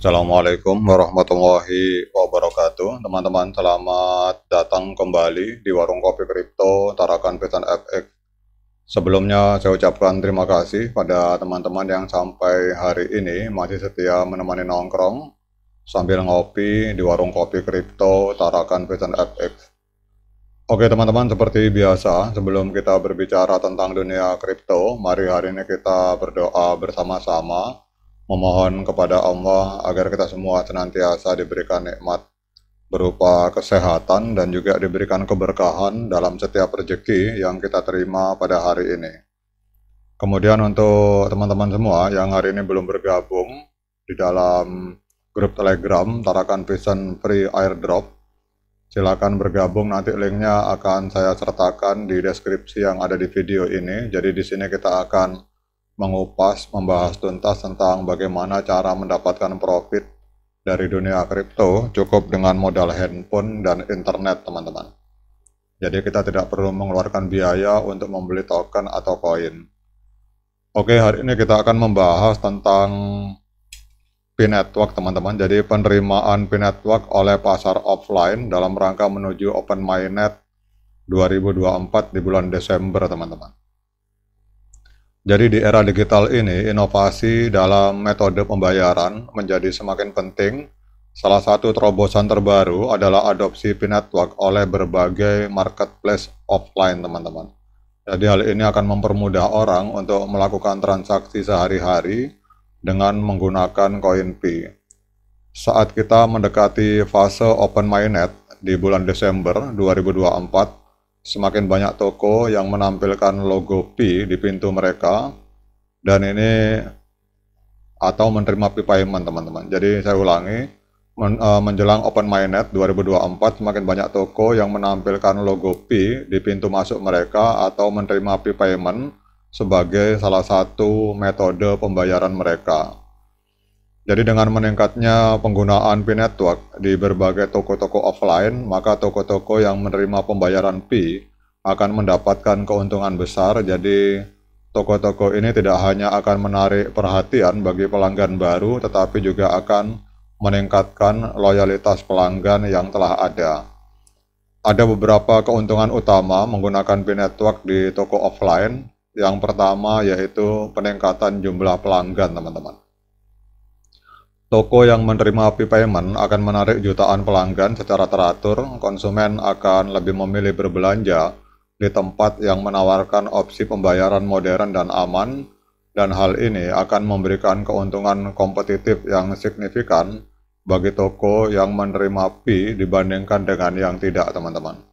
Assalamualaikum warahmatullahi wabarakatuh. Teman-teman, selamat datang kembali di Warung Kopi Kripto Tarakan Pesan FX. Sebelumnya saya ucapkan terima kasih pada teman-teman yang sampai hari ini masih setia menemani nongkrong sambil ngopi di Warung Kopi Kripto Tarakan Pesan FX. Oke teman-teman, seperti biasa, sebelum kita berbicara tentang dunia kripto, mari hari ini kita berdoa bersama-sama, memohon kepada Allah agar kita semua senantiasa diberikan nikmat berupa kesehatan dan juga diberikan keberkahan dalam setiap rezeki yang kita terima pada hari ini. Kemudian untuk teman-teman semua yang hari ini belum bergabung di dalam grup Telegram Tarakan Pesan Free Airdrop, silakan bergabung, nanti linknya akan saya sertakan di deskripsi yang ada di video ini. Jadi di sini kita akan mengupas, membahas tuntas tentang bagaimana cara mendapatkan profit dari dunia kripto cukup dengan modal handphone dan internet, teman-teman. Jadi kita tidak perlu mengeluarkan biaya untuk membeli token atau koin. Oke, hari ini kita akan membahas tentang P-Network, teman-teman. Jadi penerimaan P-Network oleh pasar offline dalam rangka menuju Open Mainnet 2024 di bulan Desember, teman-teman. Jadi di era digital ini, inovasi dalam metode pembayaran menjadi semakin penting. Salah satu terobosan terbaru adalah adopsi P-Network oleh berbagai marketplace offline, teman-teman. Jadi hal ini akan mempermudah orang untuk melakukan transaksi sehari-hari dengan menggunakan koin P. Saat kita mendekati fase Open Mainnet di bulan Desember 2024, semakin banyak toko yang menampilkan logo P di pintu mereka, dan ini atau menerima P payment, teman-teman. Jadi saya ulangi, menjelang Open Mainnet 2024 semakin banyak toko yang menampilkan logo P di pintu masuk mereka atau menerima P payment sebagai salah satu metode pembayaran mereka. Jadi dengan meningkatnya penggunaan P-Network di berbagai toko-toko offline, maka toko-toko yang menerima pembayaran P akan mendapatkan keuntungan besar. Jadi toko-toko ini tidak hanya akan menarik perhatian bagi pelanggan baru, tetapi juga akan meningkatkan loyalitas pelanggan yang telah ada. Ada beberapa keuntungan utama menggunakan P-Network di toko offline. Yang pertama yaitu peningkatan jumlah pelanggan, teman-teman. Toko yang menerima P payment akan menarik jutaan pelanggan secara teratur. Konsumen akan lebih memilih berbelanja di tempat yang menawarkan opsi pembayaran modern dan aman, dan hal ini akan memberikan keuntungan kompetitif yang signifikan bagi toko yang menerima P dibandingkan dengan yang tidak, teman-teman.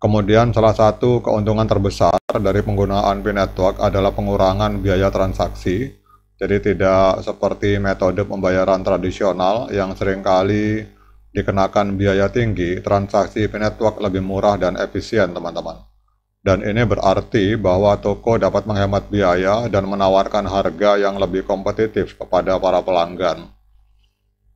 Kemudian salah satu keuntungan terbesar dari penggunaan P-Network adalah pengurangan biaya transaksi. Jadi tidak seperti metode pembayaran tradisional yang seringkali dikenakan biaya tinggi, transaksi P-Network lebih murah dan efisien, teman-teman. Dan ini berarti bahwa toko dapat menghemat biaya dan menawarkan harga yang lebih kompetitif kepada para pelanggan.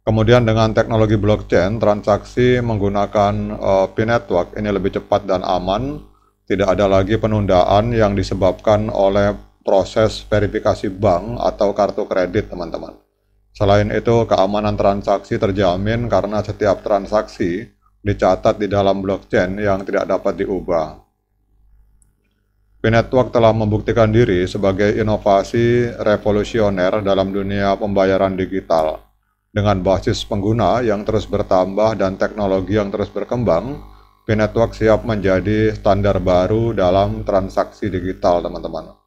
Kemudian dengan teknologi blockchain, transaksi menggunakan P-Network ini lebih cepat dan aman. Tidak ada lagi penundaan yang disebabkan oleh proses verifikasi bank atau kartu kredit, teman-teman. Selain itu, keamanan transaksi terjamin karena setiap transaksi dicatat di dalam blockchain yang tidak dapat diubah. P-Network telah membuktikan diri sebagai inovasi revolusioner dalam dunia pembayaran digital. Dengan basis pengguna yang terus bertambah dan teknologi yang terus berkembang, P-Network siap menjadi standar baru dalam transaksi digital, teman-teman.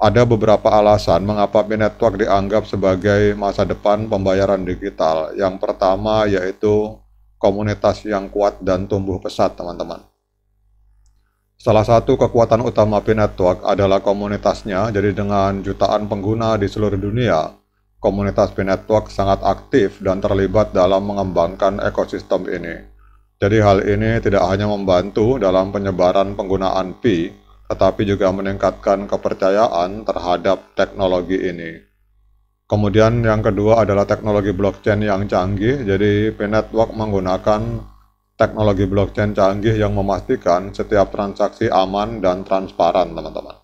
Ada beberapa alasan mengapa P-Network dianggap sebagai masa depan pembayaran digital. Yang pertama yaitu komunitas yang kuat dan tumbuh pesat, teman-teman. Salah satu kekuatan utama P-Network adalah komunitasnya. Jadi dengan jutaan pengguna di seluruh dunia, komunitas P-Network sangat aktif dan terlibat dalam mengembangkan ekosistem ini. Jadi hal ini tidak hanya membantu dalam penyebaran penggunaan P, tetapi juga meningkatkan kepercayaan terhadap teknologi ini. Kemudian yang kedua adalah teknologi blockchain yang canggih. Jadi P-Network menggunakan teknologi blockchain canggih yang memastikan setiap transaksi aman dan transparan, teman-teman.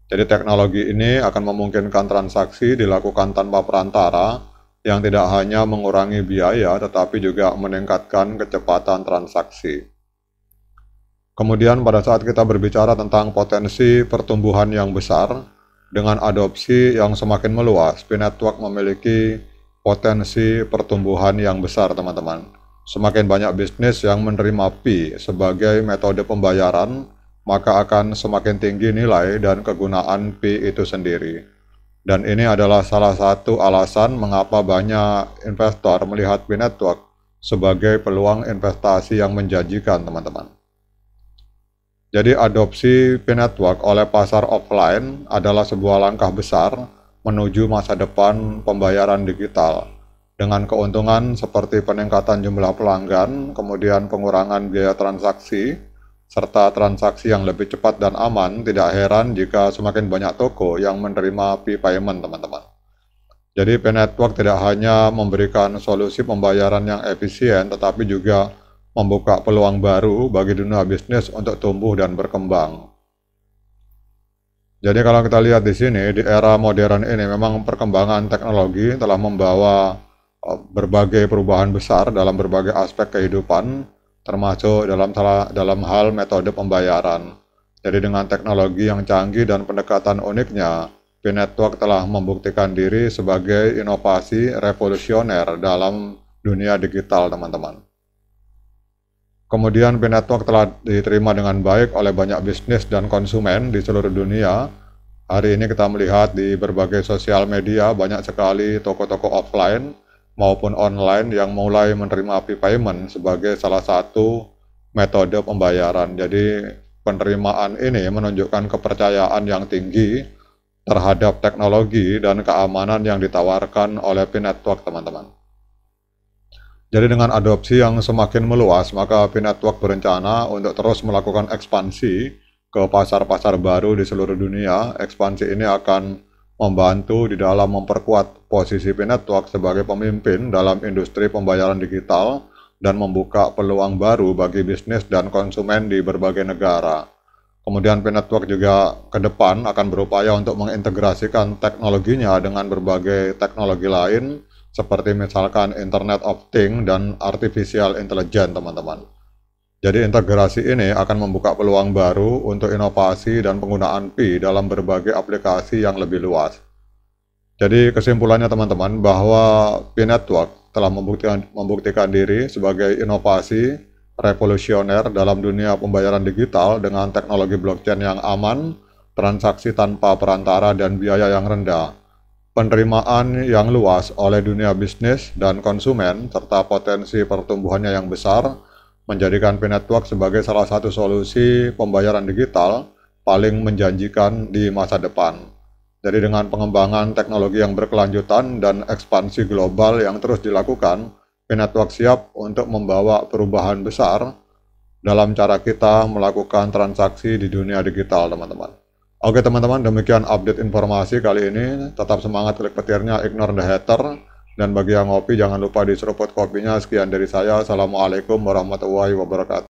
Jadi teknologi ini akan memungkinkan transaksi dilakukan tanpa perantara yang tidak hanya mengurangi biaya tetapi juga meningkatkan kecepatan transaksi. Kemudian pada saat kita berbicara tentang potensi pertumbuhan yang besar, dengan adopsi yang semakin meluas, P-Network memiliki potensi pertumbuhan yang besar, teman-teman. Semakin banyak bisnis yang menerima Pi sebagai metode pembayaran, maka akan semakin tinggi nilai dan kegunaan Pi itu sendiri. Dan ini adalah salah satu alasan mengapa banyak investor melihat P-Network sebagai peluang investasi yang menjanjikan, teman-teman. Jadi adopsi P-Network oleh pasar offline adalah sebuah langkah besar menuju masa depan pembayaran digital dengan keuntungan seperti peningkatan jumlah pelanggan, kemudian pengurangan biaya transaksi, serta transaksi yang lebih cepat dan aman. Tidak heran jika semakin banyak toko yang menerima P-Payment, teman-teman. Jadi P-Network tidak hanya memberikan solusi pembayaran yang efisien, tetapi juga membuka peluang baru bagi dunia bisnis untuk tumbuh dan berkembang. Jadi kalau kita lihat di sini, di era modern ini memang perkembangan teknologi telah membawa berbagai perubahan besar dalam berbagai aspek kehidupan, termasuk dalam hal metode pembayaran. Jadi dengan teknologi yang canggih dan pendekatan uniknya, P-Network telah membuktikan diri sebagai inovasi revolusioner dalam dunia digital, teman-teman. Kemudian P-Network telah diterima dengan baik oleh banyak bisnis dan konsumen di seluruh dunia. Hari ini kita melihat di berbagai sosial media banyak sekali toko-toko offline maupun online yang mulai menerima P-Payment sebagai salah satu metode pembayaran. Jadi penerimaan ini menunjukkan kepercayaan yang tinggi terhadap teknologi dan keamanan yang ditawarkan oleh P-Network, teman-teman. Jadi dengan adopsi yang semakin meluas, maka P-Network berencana untuk terus melakukan ekspansi ke pasar-pasar baru di seluruh dunia. Ekspansi ini akan membantu di dalam memperkuat posisi P-Network sebagai pemimpin dalam industri pembayaran digital dan membuka peluang baru bagi bisnis dan konsumen di berbagai negara. Kemudian P-Network juga ke depan akan berupaya untuk mengintegrasikan teknologinya dengan berbagai teknologi lain, seperti misalkan Internet of Things dan Artificial Intelligence, teman-teman. Jadi integrasi ini akan membuka peluang baru untuk inovasi dan penggunaan Pi dalam berbagai aplikasi yang lebih luas. Jadi kesimpulannya, teman-teman, bahwa P-Network telah membuktikan diri sebagai inovasi revolusioner dalam dunia pembayaran digital dengan teknologi blockchain yang aman, transaksi tanpa perantara, dan biaya yang rendah. Penerimaan yang luas oleh dunia bisnis dan konsumen, serta potensi pertumbuhannya yang besar, menjadikan P-Network sebagai salah satu solusi pembayaran digital paling menjanjikan di masa depan. Jadi dengan pengembangan teknologi yang berkelanjutan dan ekspansi global yang terus dilakukan, P-Network siap untuk membawa perubahan besar dalam cara kita melakukan transaksi di dunia digital, teman-teman. Oke teman-teman, demikian update informasi kali ini. Tetap semangat, klik petirnya, ignore the hater. Dan bagi yang ngopi, jangan lupa diseruput kopinya. Sekian dari saya. Assalamualaikum warahmatullahi wabarakatuh.